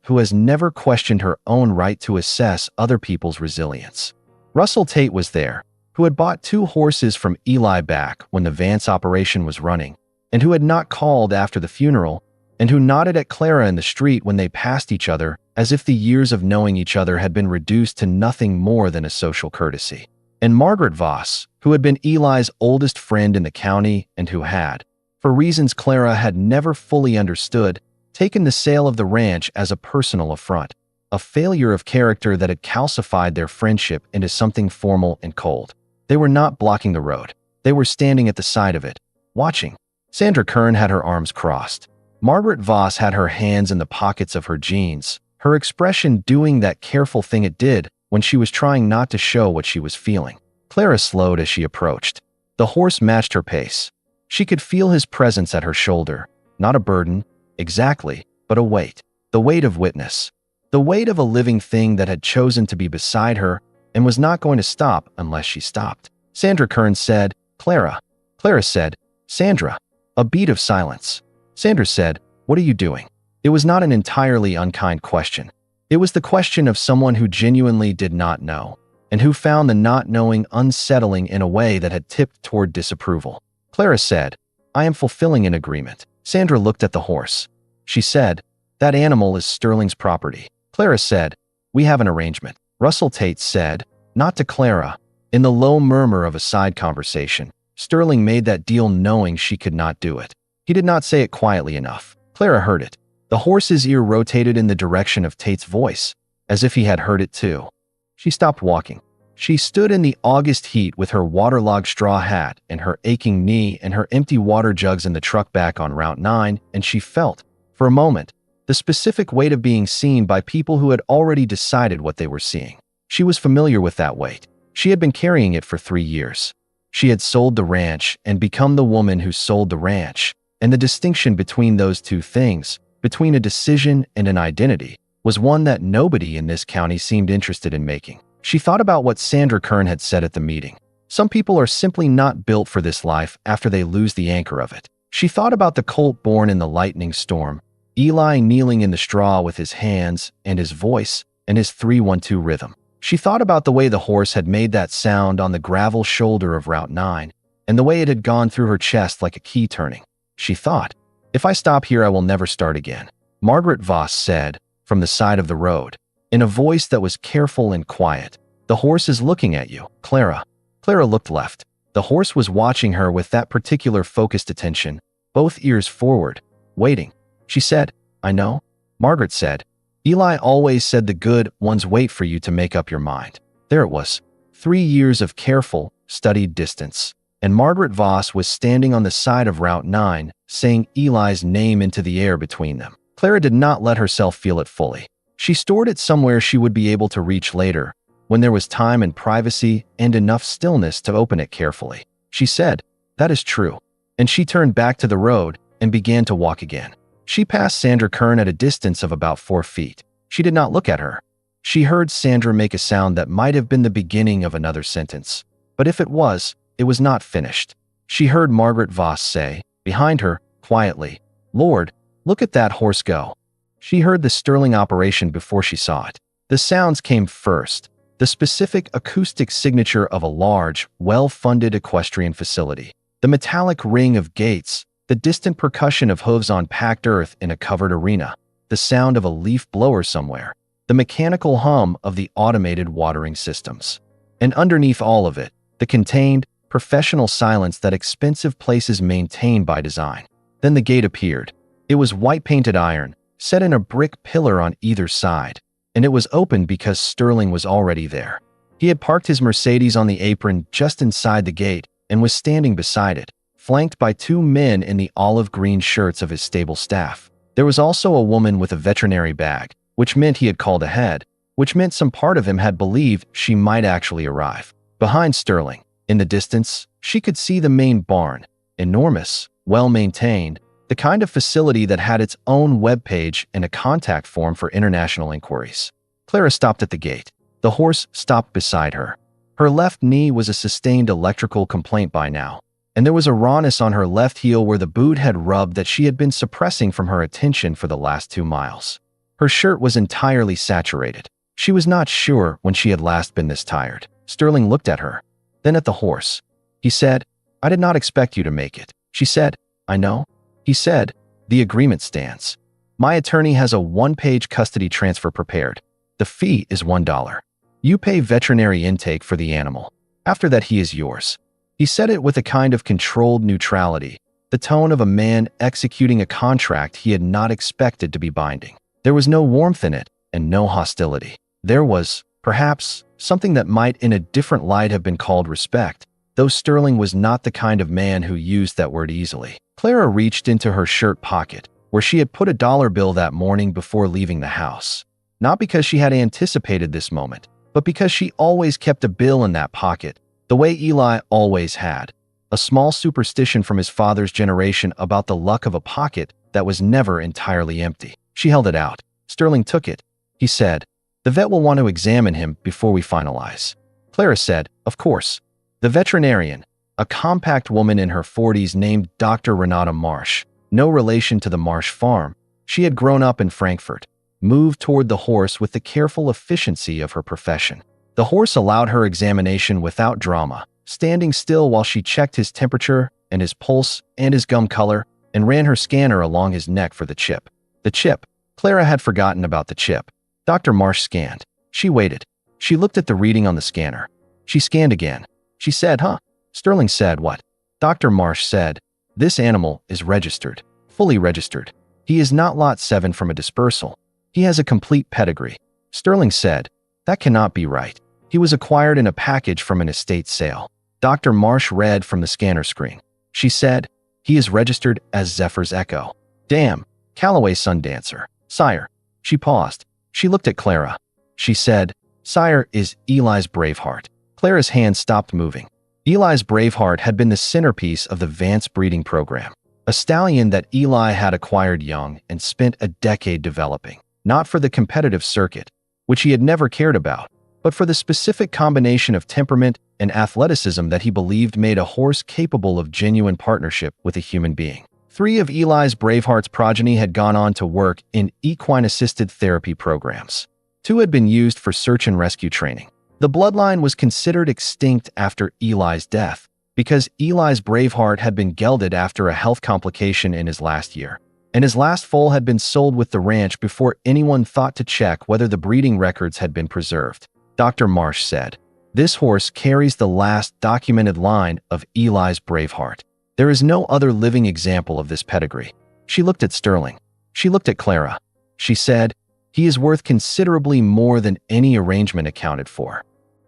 who has never questioned her own right to assess other people's resilience. Russell Tate was there, who had bought 2 horses from Eli back when the Vance operation was running, and who had not called after the funeral, and who nodded at Clara in the street when they passed each other as if the years of knowing each other had been reduced to nothing more than a social courtesy. And Margaret Voss, who had been Eli's oldest friend in the county and who had, for reasons Clara had never fully understood, taken the sale of the ranch as a personal affront, a failure of character that had calcified their friendship into something formal and cold. They were not blocking the road. They were standing at the side of it, watching. Sandra Kern had her arms crossed. Margaret Voss had her hands in the pockets of her jeans, her expression doing that careful thing it did when she was trying not to show what she was feeling. Clara slowed as she approached. The horse matched her pace. She could feel his presence at her shoulder, not a burden, exactly, but a weight. The weight of witness. The weight of a living thing that had chosen to be beside her and was not going to stop unless she stopped. Sandra Kern said, "Clara." Clara said, "Sandra." A beat of silence. Sandra said, "What are you doing?" It was not an entirely unkind question. It was the question of someone who genuinely did not know, and who found the not knowing unsettling in a way that had tipped toward disapproval. Clara said, "I am fulfilling an agreement." Sandra looked at the horse. She said, "That animal is Sterling's property." Clara said, "We have an arrangement." Russell Tate said, not to Clara, in the low murmur of a side conversation, "Sterling made that deal knowing she could not do it." He did not say it quietly enough. Clara heard it. The horse's ear rotated in the direction of Tate's voice, as if he had heard it too. She stopped walking. She stood in the August heat with her waterlogged straw hat and her aching knee and her empty water jugs in the truck back on Route 9, and she felt, for a moment, the specific weight of being seen by people who had already decided what they were seeing. She was familiar with that weight. She had been carrying it for 3 years. She had sold the ranch and become the woman who sold the ranch, and the distinction between those two things, between a decision and an identity, was one that nobody in this county seemed interested in making. She thought about what Sandra Kern had said at the meeting. Some people are simply not built for this life after they lose the anchor of it. She thought about the colt born in the lightning storm, Eli kneeling in the straw with his hands and his voice and his 3-1-2 rhythm. She thought about the way the horse had made that sound on the gravel shoulder of Route 9 and the way it had gone through her chest like a key turning. She thought, "If I stop here, I will never start again." Margaret Voss said, from the side of the road, in a voice that was careful and quiet, "The horse is looking at you, Clara." Clara looked left. The horse was watching her with that particular focused attention, both ears forward, waiting. She said, "I know." Margaret said, "Eli always said the good ones wait for you to make up your mind." There it was. 3 years of careful, studied distance. And Margaret Voss was standing on the side of Route 9, saying Eli's name into the air between them. Clara did not let herself feel it fully. She stored it somewhere she would be able to reach later, when there was time and privacy and enough stillness to open it carefully. She said, "That is true." And she turned back to the road and began to walk again. She passed Sandra Kern at a distance of about 4 feet. She did not look at her. She heard Sandra make a sound that might have been the beginning of another sentence. But if it was not finished. She heard Margaret Voss say, behind her, quietly, "Lord, look at that horse go." She heard the Sterling operation before she saw it. The sounds came first, the specific acoustic signature of a large, well-funded equestrian facility. The metallic ring of gates, the distant percussion of hooves on packed earth in a covered arena, the sound of a leaf blower somewhere, the mechanical hum of the automated watering systems. And underneath all of it, the contained, professional silence that expensive places maintain by design. Then the gate appeared. It was white-painted iron, set in a brick pillar on either side, and it was open because Sterling was already there. He had parked his Mercedes on the apron just inside the gate and was standing beside it, flanked by 2 men in the olive-green shirts of his stable staff. There was also a woman with a veterinary bag, which meant he had called ahead, which meant some part of him had believed she might actually arrive. Behind Sterling, in the distance, she could see the main barn, enormous, well-maintained, the kind of facility that had its own web page and a contact form for international inquiries. Clara stopped at the gate. The horse stopped beside her. Her left knee was a sustained electrical complaint by now, and there was a rawness on her left heel where the boot had rubbed that she had been suppressing from her attention for the last 2 miles. Her shirt was entirely saturated. She was not sure when she had last been this tired. Sterling looked at her, then at the horse. He said, "I did not expect you to make it." She said, "I know." He said, "The agreement stands. My attorney has a 1-page custody transfer prepared. The fee is $1. You pay veterinary intake for the animal. After that, he is yours." He said it with a kind of controlled neutrality, the tone of a man executing a contract he had not expected to be binding. There was no warmth in it and no hostility. There was, perhaps, something that might in a different light have been called respect, though Sterling was not the kind of man who used that word easily. Clara reached into her shirt pocket, where she had put a dollar bill that morning before leaving the house. Not because she had anticipated this moment, but because she always kept a bill in that pocket, the way Eli always had. A small superstition from his father's generation about the luck of a pocket that was never entirely empty. She held it out. Sterling took it. He said, "The vet will want to examine him before we finalize." Clara said, "Of course." The veterinarian, a compact woman in her 40s named Dr. Renata Marsh, no relation to the Marsh farm, she had grown up in Frankfurt, moved toward the horse with the careful efficiency of her profession. The horse allowed her examination without drama, standing still while she checked his temperature and his pulse and his gum color and ran her scanner along his neck for the chip. The chip. Clara had forgotten about the chip. Dr. Marsh scanned. She waited. She looked at the reading on the scanner. She scanned again. She said, "Huh?" Sterling said, "What?" Dr. Marsh said, "This animal is registered, fully registered. He is not lot 7 from a dispersal. He has a complete pedigree." Sterling said, "That cannot be right. He was acquired in a package from an estate sale." Dr. Marsh read from the scanner screen. She said, "He is registered as Zephyr's Echo. Damn, Callaway Sundancer. Sire." She paused. She looked at Clara. She said, "Sire is Eli's Braveheart." Clara's hand stopped moving. Eli's Braveheart had been the centerpiece of the Vance breeding program, a stallion that Eli had acquired young and spent a decade developing, not for the competitive circuit, which he had never cared about, but for the specific combination of temperament and athleticism that he believed made a horse capable of genuine partnership with a human being. 3 of Eli's Braveheart's progeny had gone on to work in equine-assisted therapy programs. 2 had been used for search and rescue training. The bloodline was considered extinct after Eli's death because Eli's Braveheart had been gelded after a health complication in his last year, and his last foal had been sold with the ranch before anyone thought to check whether the breeding records had been preserved. Dr. Marsh said, "This horse carries the last documented line of Eli's Braveheart. There is no other living example of this pedigree." She looked at Sterling. She looked at Clara. She said, "He is worth considerably more than any arrangement accounted for."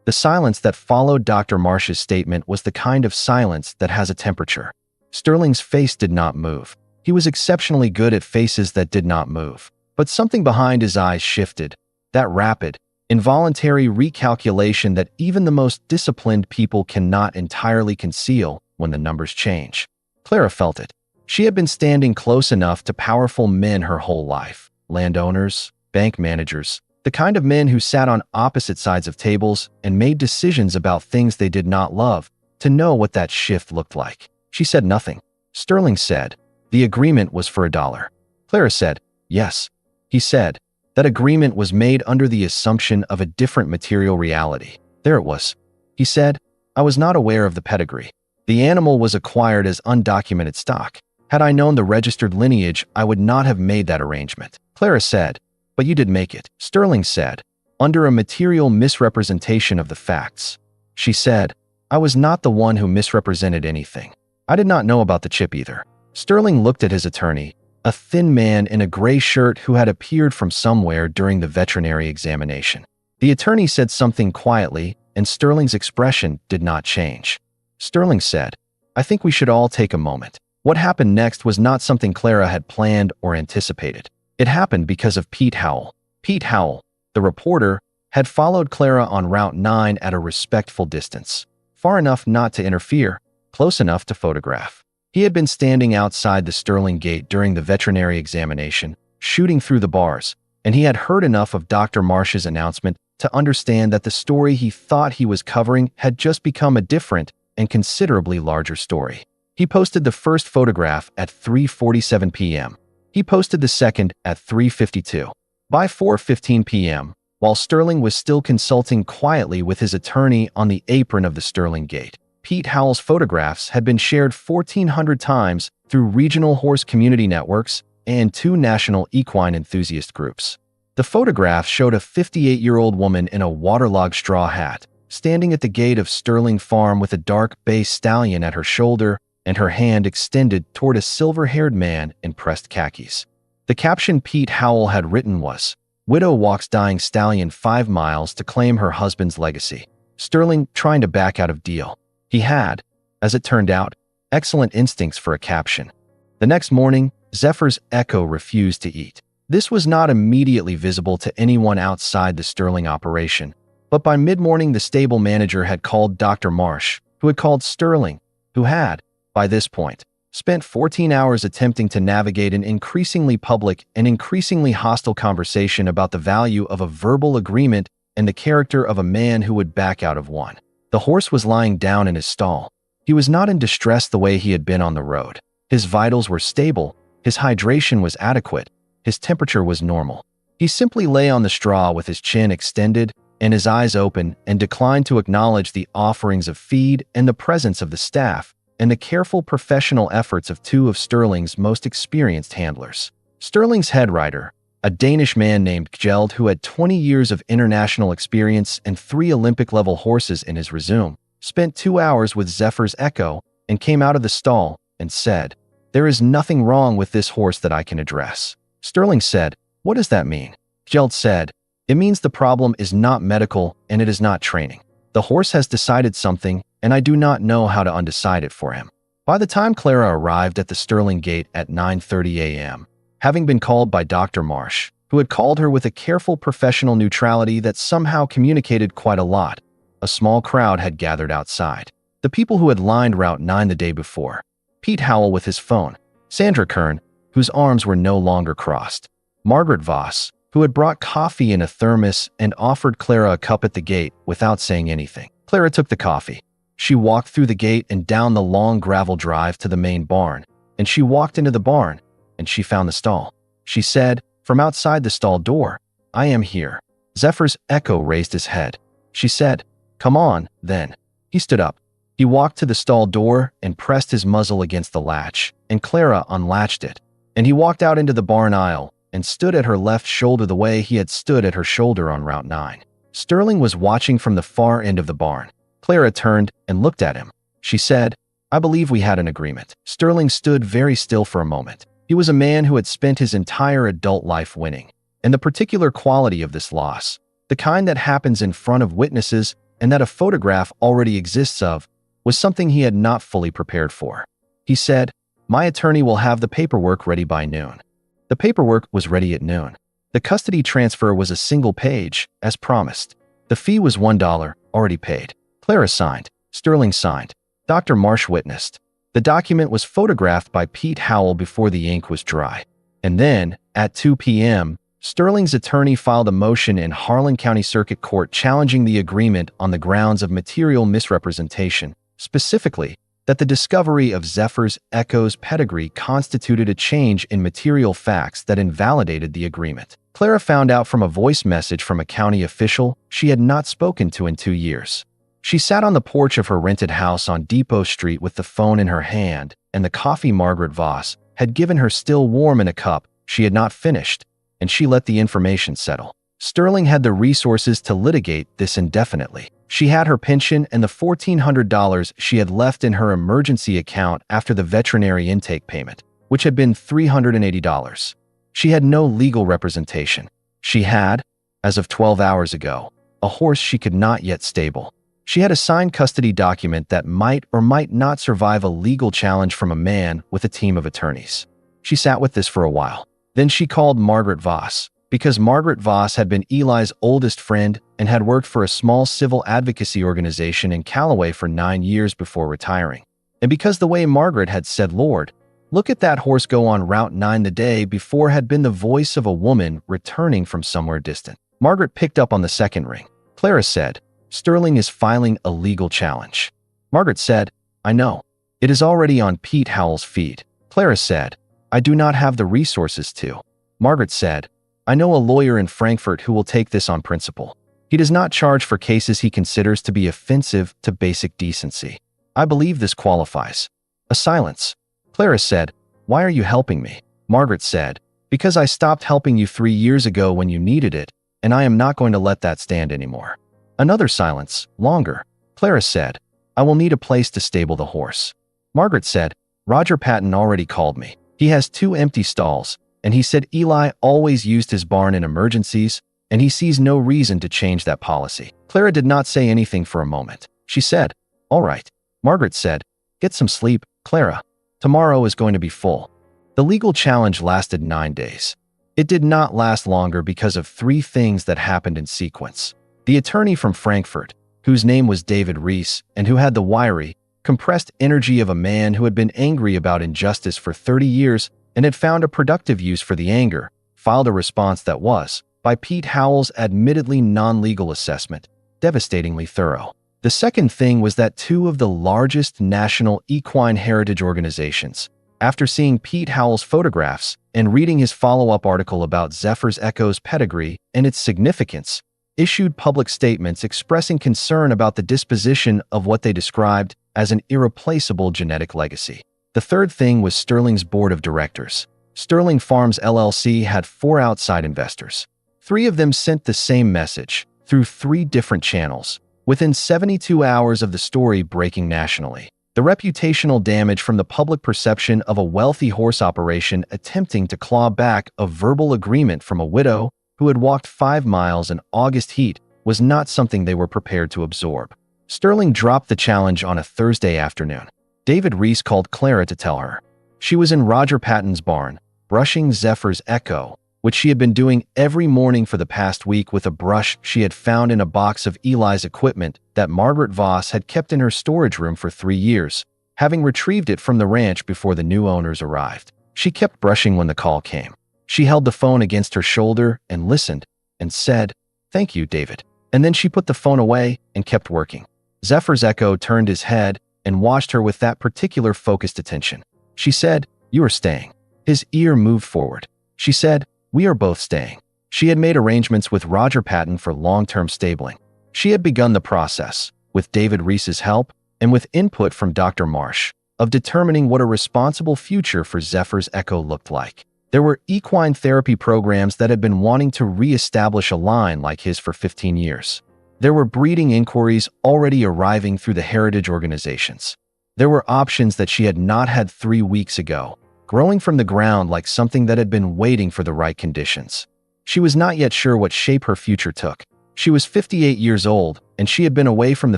The silence that followed Dr. Marsh's statement was the kind of silence that has a temperature. Sterling's face did not move. He was exceptionally good at faces that did not move. But something behind his eyes shifted. That rapid, involuntary recalculation that even the most disciplined people cannot entirely conceal when the numbers change. Clara felt it. She had been standing close enough to powerful men her whole life. Landowners, bank managers, the kind of men who sat on opposite sides of tables and made decisions about things they did not love, to know what that shift looked like. She said nothing. Sterling said, "The agreement was for $1." Clara said, "Yes." He said, "That agreement was made under the assumption of a different material reality." There it was. He said, "I was not aware of the pedigree. The animal was acquired as undocumented stock. Had I known the registered lineage, I would not have made that arrangement." Clara said, "But you did make it." Sterling said, "Under a material misrepresentation of the facts." She said, "I was not the one who misrepresented anything. I did not know about the chip either." Sterling looked at his attorney, a thin man in a gray shirt who had appeared from somewhere during the veterinary examination. The attorney said something quietly, and Sterling's expression did not change. Sterling said, "I think we should all take a moment." What happened next was not something Clara had planned or anticipated. It happened because of Pete Howell. Pete Howell, the reporter, had followed Clara on Route 9 at a respectful distance, far enough not to interfere, close enough to photograph. He had been standing outside the Sterling gate during the veterinary examination, shooting through the bars, and he had heard enough of Dr. Marsh's announcement to understand that the story he thought he was covering had just become a different and considerably larger story. He posted the first photograph at 3:47 p.m. He posted the second at 3:52. By 4:15 p.m., while Sterling was still consulting quietly with his attorney on the apron of the Sterling Gate, Pete Howell's photographs had been shared 1,400 times through regional horse community networks and 2 national equine enthusiast groups. The photograph showed a 58-year-old woman in a waterlogged straw hat, standing at the gate of Sterling Farm with a dark bay stallion at her shoulder and her hand extended toward a silver-haired man in pressed khakis. The caption Pete Howell had written was, "Widow walks dying stallion 5 miles to claim her husband's legacy." Sterling trying to back out of deal. He had, as it turned out, excellent instincts for a caption. The next morning, Zephyr's Echo refused to eat. This was not immediately visible to anyone outside the Sterling operation, but by mid-morning the stable manager had called Dr. Marsh, who had called Sterling, who had, by this point, spent 14 hours attempting to navigate an increasingly public and increasingly hostile conversation about the value of a verbal agreement and the character of a man who would back out of one. The horse was lying down in his stall. He was not in distress the way he had been on the road. His vitals were stable, his hydration was adequate, his temperature was normal. He simply lay on the straw with his chin extended and his eyes open and declined to acknowledge the offerings of feed and the presence of the staff and the careful professional efforts of 2 of Sterling's most experienced handlers. Sterling's head rider, a Danish man named Gjeld who had 20 years of international experience and 3 Olympic-level horses in his resume, spent 2 hours with Zephyr's Echo and came out of the stall and said, "There is nothing wrong with this horse that I can address." Sterling said, "What does that mean?" Gjeld said, "It means the problem is not medical and it is not training. The horse has decided something and I do not know how to undecide it for him." By the time Clara arrived at the Sterling Gate at 9:30 a.m., having been called by Dr. Marsh, who had called her with a careful professional neutrality that somehow communicated quite a lot, a small crowd had gathered outside. The people who had lined Route 9 the day before, Pete Howell with his phone, Sandra Kern, whose arms were no longer crossed, Margaret Voss, who had brought coffee in a thermos and offered Clara a cup at the gate without saying anything. Clara took the coffee. She walked through the gate and down the long gravel drive to the main barn, and she walked into the barn, and she found the stall. She said, from outside the stall door, "I am here." Zephyr's Echo raised his head. She said, "Come on, then." He stood up. He walked to the stall door and pressed his muzzle against the latch, and Clara unlatched it. And he walked out into the barn aisle and stood at her left shoulder the way he had stood at her shoulder on Route 9. Sterling was watching from the far end of the barn. Clara turned and looked at him. She said, "I believe we had an agreement." Sterling stood very still for a moment. He was a man who had spent his entire adult life winning. And the particular quality of this loss, the kind that happens in front of witnesses and that a photograph already exists of, was something he had not fully prepared for. He said, "My attorney will have the paperwork ready by noon." The paperwork was ready at noon. The custody transfer was a single page, as promised. The fee was $1, already paid. Clara signed. Sterling signed. Dr. Marsh witnessed. The document was photographed by Pete Howell before the ink was dry. And then, at 2 p.m., Sterling's attorney filed a motion in Harlan County Circuit Court challenging the agreement on the grounds of material misrepresentation, specifically, that the discovery of Zephyr's Echo's pedigree constituted a change in material facts that invalidated the agreement. Clara found out from a voice message from a county official she had not spoken to in 2 years. She sat on the porch of her rented house on Depot Street with the phone in her hand, and the coffee Margaret Voss had given her still warm in a cup she had not finished, and she let the information settle. Sterling had the resources to litigate this indefinitely. She had her pension and the $1,400 she had left in her emergency account after the veterinary intake payment, which had been $380. She had no legal representation. She had, as of 12 hours ago, a horse she could not yet stable. She had a signed custody document that might or might not survive a legal challenge from a man with a team of attorneys. She sat with this for a while. Then she called Margaret Voss, because Margaret Voss had been Eli's oldest friend and had worked for a small civil advocacy organization in Callaway for 9 years before retiring. And because the way Margaret had said, "Lord, look at that horse go on Route 9 the day before," had been the voice of a woman returning from somewhere distant. Margaret picked up on the second ring. Clara said, "Sterling is filing a legal challenge." Margaret said, "I know. It is already on Pete Howell's feed." Clara said, "I do not have the resources to." Margaret said, "I know a lawyer in Frankfurt who will take this on principle. He does not charge for cases he considers to be offensive to basic decency. I believe this qualifies." A silence. Clara said, "Why are you helping me?" Margaret said, "Because I stopped helping you 3 years ago when you needed it, and I am not going to let that stand anymore." Another silence, longer. Clara said, "I will need a place to stable the horse." Margaret said, "Roger Patton already called me. He has 2 empty stalls, and he said Eli always used his barn in emergencies, and he sees no reason to change that policy." Clara did not say anything for a moment. She said, "All right." Margaret said, "Get some sleep, Clara. Tomorrow is going to be full." The legal challenge lasted 9 days. It did not last longer because of 3 things that happened in sequence. The attorney from Frankfurt, whose name was David Rees and who had the wiry, compressed energy of a man who had been angry about injustice for 30 years and had found a productive use for the anger, filed a response that was, by Pete Howell's admittedly non-legal assessment, devastatingly thorough. The second thing was that 2 of the largest national equine heritage organizations, after seeing Pete Howell's photographs and reading his follow-up article about Zephyr's Echo's pedigree and its significance, issued public statements expressing concern about the disposition of what they described as an irreplaceable genetic legacy. The third thing was Sterling's board of directors. Sterling Farms LLC had 4 outside investors. 3 of them sent the same message, through 3 different channels, within 72 hours of the story breaking nationally. The reputational damage from the public perception of a wealthy horse operation attempting to claw back a verbal agreement from a widow who had walked 5 miles in August heat was not something they were prepared to absorb. Sterling dropped the challenge on a Thursday afternoon. David Rees called Clara to tell her. She was in Roger Patton's barn, brushing Zephyr's Echo, which she had been doing every morning for the past week with a brush she had found in a box of Eli's equipment that Margaret Voss had kept in her storage room for 3 years, having retrieved it from the ranch before the new owners arrived. She kept brushing when the call came. She held the phone against her shoulder and listened, and said, "Thank you, David." And then she put the phone away and kept working. Zephyr's Echo turned his head and watched her with that particular focused attention. She said, "You are staying." His ear moved forward. She said, "We are both staying." She had made arrangements with Roger Patton for long-term stabling. She had begun the process, with David Rees's help and with input from Dr. Marsh, of determining what a responsible future for Zephyr's Echo looked like. There were equine therapy programs that had been wanting to re-establish a line like his for 15 years. There were breeding inquiries already arriving through the heritage organizations. There were options that she had not had 3 weeks ago, growing from the ground like something that had been waiting for the right conditions. She was not yet sure what shape her future took. She was 58 years old, and she had been away from the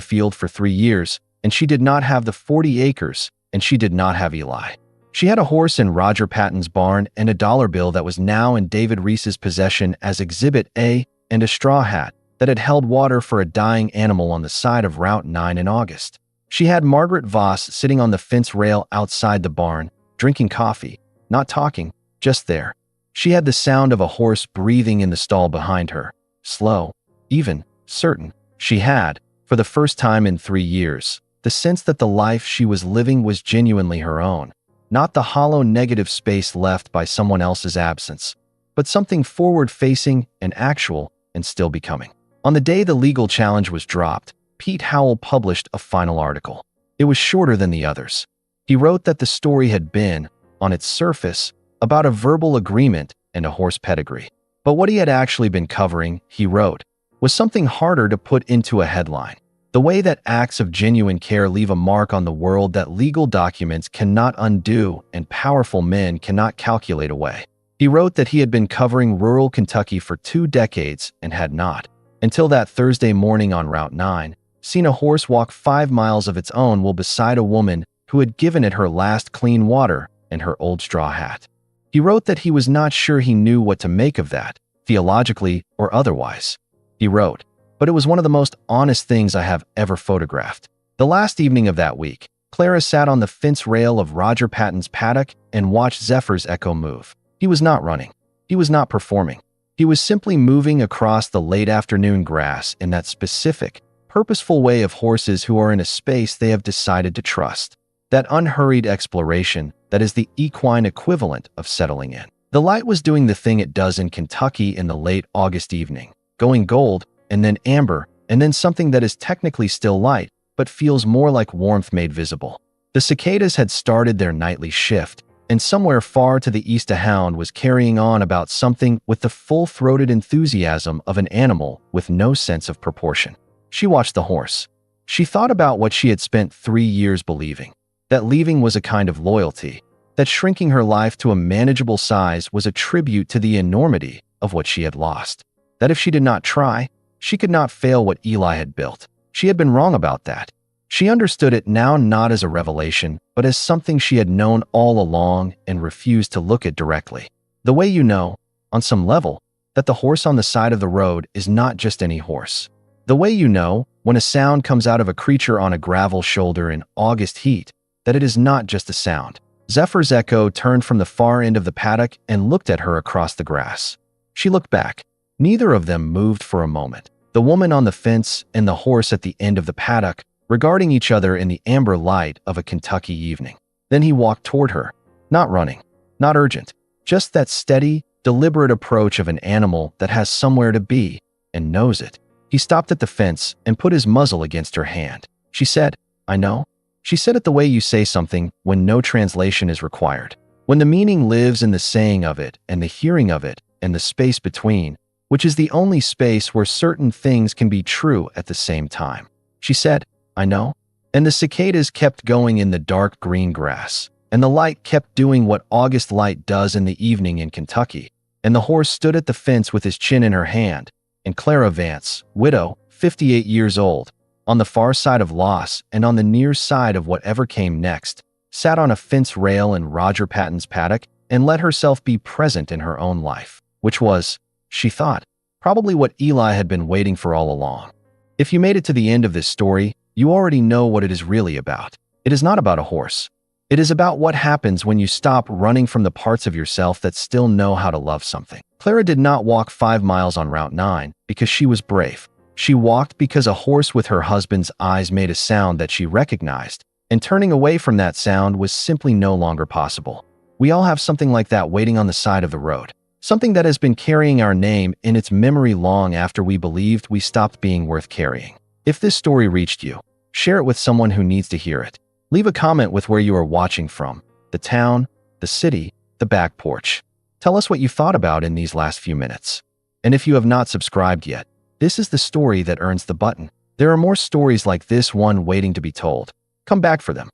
field for 3 years, and she did not have the 40 acres, and she did not have Eli. She had a horse in Roger Patton's barn and a dollar bill that was now in David Rees's possession as Exhibit A, and a straw hat that had held water for a dying animal on the side of Route 9 in August. She had Margaret Voss sitting on the fence rail outside the barn, drinking coffee, not talking, just there. She had the sound of a horse breathing in the stall behind her, slow, even, certain. She had, for the first time in 3 years, the sense that the life she was living was genuinely her own, not the hollow negative space left by someone else's absence, but something forward-facing and actual and still becoming. On the day the legal challenge was dropped, Pete Howell published a final article. It was shorter than the others. He wrote that the story had been, on its surface, about a verbal agreement and a horse pedigree. But what he had actually been covering, he wrote, was something harder to put into a headline. The way that acts of genuine care leave a mark on the world that legal documents cannot undo and powerful men cannot calculate away. He wrote that he had been covering rural Kentucky for 2 decades and had not, until that Thursday morning on Route 9, seen a horse walk 5 miles of its own while beside a woman who had given it her last clean water and her old straw hat. He wrote that he was not sure he knew what to make of that, theologically or otherwise. He wrote, "But it was one of the most honest things I have ever photographed." The last evening of that week, Clara sat on the fence rail of Roger Patton's paddock and watched Zephyr's Echo move. He was not running. He was not performing. He was simply moving across the late afternoon grass in that specific, purposeful way of horses who are in a space they have decided to trust. That unhurried exploration that is the equine equivalent of settling in. The light was doing the thing it does in Kentucky in the late August evening, going gold, and then amber, and then something that is technically still light, but feels more like warmth made visible. The cicadas had started their nightly shift, and somewhere far to the east a hound was carrying on about something with the full-throated enthusiasm of an animal with no sense of proportion. She watched the horse. She thought about what she had spent 3 years believing, that leaving was a kind of loyalty, that shrinking her life to a manageable size was a tribute to the enormity of what she had lost, that if she did not try, she could not fail what Eli had built. She had been wrong about that. She understood it now not as a revelation, but as something she had known all along and refused to look at directly. The way you know, on some level, that the horse on the side of the road is not just any horse. The way you know, when a sound comes out of a creature on a gravel shoulder in August heat, that it is not just a sound. Zephyr's echo turned from the far end of the paddock and looked at her across the grass. She looked back. Neither of them moved for a moment. The woman on the fence and the horse at the end of the paddock, regarding each other in the amber light of a Kentucky evening. Then he walked toward her, not running, not urgent, just that steady, deliberate approach of an animal that has somewhere to be and knows it. He stopped at the fence and put his muzzle against her hand. She said, "I know." She said it the way you say something when no translation is required, when the meaning lives in the saying of it and the hearing of it and the space between, which is the only space where certain things can be true at the same time. She said, "I know." And the cicadas kept going in the dark green grass, and the light kept doing what August light does in the evening in Kentucky, and the horse stood at the fence with his chin in her hand, and Clara Vance, widow, 58 years old, on the far side of loss and on the near side of whatever came next, sat on a fence rail in Roger Patton's paddock and let herself be present in her own life, which was, she thought, probably what Eli had been waiting for all along. If you made it to the end of this story, you already know what it is really about. It is not about a horse. It is about what happens when you stop running from the parts of yourself that still know how to love something. Clara did not walk 5 miles on Route 9 because she was brave. She walked because a horse with her husband's eyes made a sound that she recognized, and turning away from that sound was simply no longer possible. We all have something like that waiting on the side of the road. Something that has been carrying our name in its memory long after we believed we stopped being worth carrying. If this story reached you, share it with someone who needs to hear it. Leave a comment with where you are watching from, the town, the city, the back porch. Tell us what you thought about in these last few minutes. And if you have not subscribed yet, this is the story that earns the button. There are more stories like this one waiting to be told. Come back for them.